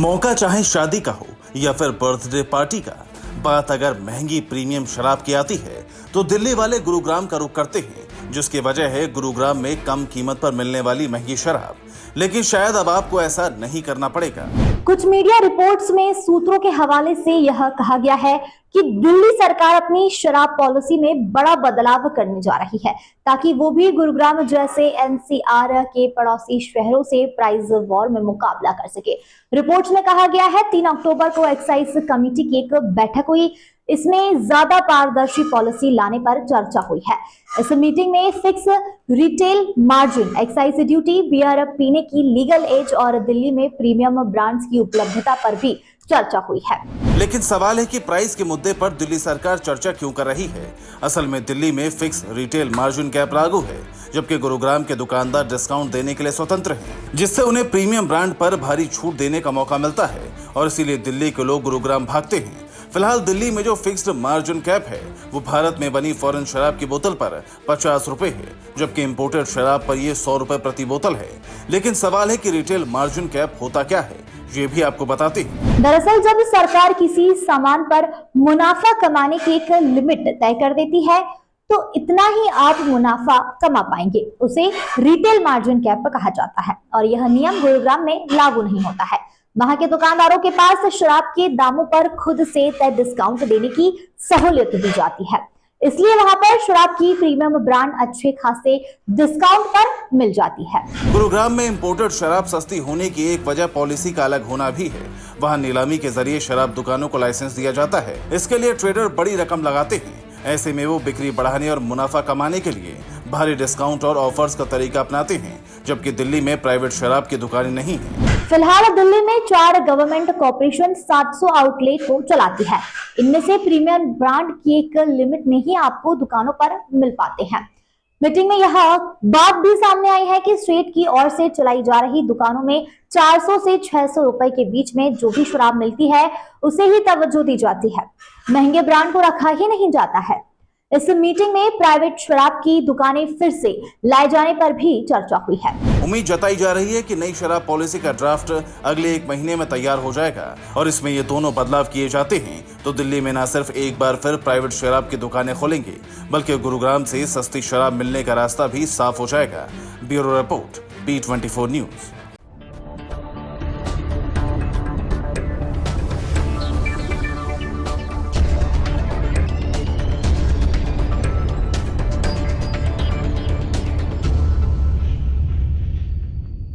मौका चाहे शादी का हो या फिर बर्थडे पार्टी का, बात अगर महंगी प्रीमियम शराब की आती है तो दिल्ली वाले गुरुग्राम का रुख करते हैं, जिसकी वजह है गुरुग्राम में कम कीमत पर मिलने वाली महंगी शराब। लेकिन शायद अब आपको ऐसा नहीं करना पड़ेगा। कुछ मीडिया रिपोर्ट्स में सूत्रों के हवाले से यह कहा गया है कि दिल्ली सरकार अपनी शराब पॉलिसी में बड़ा बदलाव करने जा रही है, ताकि वो भी गुरुग्राम जैसे एनसीआर के पड़ोसी शहरों से प्राइस वॉर में मुकाबला कर सके। रिपोर्ट्स में कहा गया है 3 अक्टूबर को एक्साइज कमेटी की एक बैठक हुई। इसमें ज्यादा पारदर्शी पॉलिसी लाने पर चर्चा हुई है। इस मीटिंग में fix retail margin, excise duty, beer पीने की लीगल एज और दिल्ली में प्रीमियम ब्रांड्स की उपलब्धता पर भी चर्चा हुई है। लेकिन सवाल है कि प्राइस के मुद्दे पर दिल्ली सरकार चर्चा क्यों कर रही है। असल में दिल्ली में फिक्स रिटेल मार्जिन कैप लागू है, जबकि गुरुग्राम के दुकानदार डिस्काउंट देने के लिए स्वतंत्र हैं, जिससे उन्हें प्रीमियम ब्रांड पर भारी छूट देने का मौका मिलता है और इसीलिए दिल्ली के लोग गुरुग्राम भागते हैं। फिलहाल दिल्ली में जो फिक्स्ड मार्जिन कैप है वो भारत में बनी फॉरेन शराब की बोतल पर 50 रुपए है, जबकि इंपोर्टेड शराब पर ये 100 रुपए प्रति बोतल है। लेकिन सवाल है कि रिटेल मार्जिन कैप होता क्या है, ये भी आपको बताते हैं। दरअसल जब सरकार किसी सामान पर मुनाफा कमाने की एक लिमिट तय कर देती है तो इतना ही आप मुनाफा कमा पाएंगे, उसे रिटेल मार्जिन कैप कहा जाता है और यह नियम गुरुग्राम में लागू नहीं होता है। वहां के दुकानदारों के पास शराब के दामों पर खुद से तय डिस्काउंट देने की सहूलियत दी जाती है, इसलिए वहां पर शराब की प्रीमियम ब्रांड अच्छे खासे डिस्काउंट पर मिल जाती है। गुरुग्राम में इंपोर्टेड शराब सस्ती होने की एक वजह पॉलिसी का अलग होना भी है। वहां नीलामी के जरिए शराब दुकानों को लाइसेंस दिया जाता है। इसके लिए ट्रेडर बड़ी रकम लगाते हैं। ऐसे में वो बिक्री बढ़ाने और मुनाफा कमाने के लिए भारी डिस्काउंट और ऑफर्स का तरीका अपनाते हैं, जबकि दिल्ली में प्राइवेट शराब की दुकानें नहीं हैं। फिलहाल दिल्ली में 4 गवर्नमेंट कॉर्पोरेशन 700 आउटलेट को चलाती है। इनमें से प्रीमियम ब्रांड की एक लिमिट में ही आपको दुकानों पर मिल पाते हैं। मीटिंग में यह बात भी सामने आई है कि स्टेट की ओर से चलाई जा रही दुकानों में 400 से 600 रुपए के बीच में जो भी शराब मिलती है उसे ही तवज्जो दी जाती है, महंगे ब्रांड को रखा ही नहीं जाता है। इस मीटिंग में प्राइवेट शराब की दुकानें फिर से लाए जाने पर भी चर्चा हुई है। उम्मीद जताई जा रही है कि नई शराब पॉलिसी का ड्राफ्ट अगले 1 महीने में तैयार हो जाएगा और इसमें ये दोनों बदलाव किए जाते हैं तो दिल्ली में न सिर्फ एक बार फिर प्राइवेट शराब की दुकानें खोलेंगे, बल्कि गुरुग्राम से सस्ती शराब मिलने का रास्ता भी साफ हो जाएगा। Bureau report, B24 news.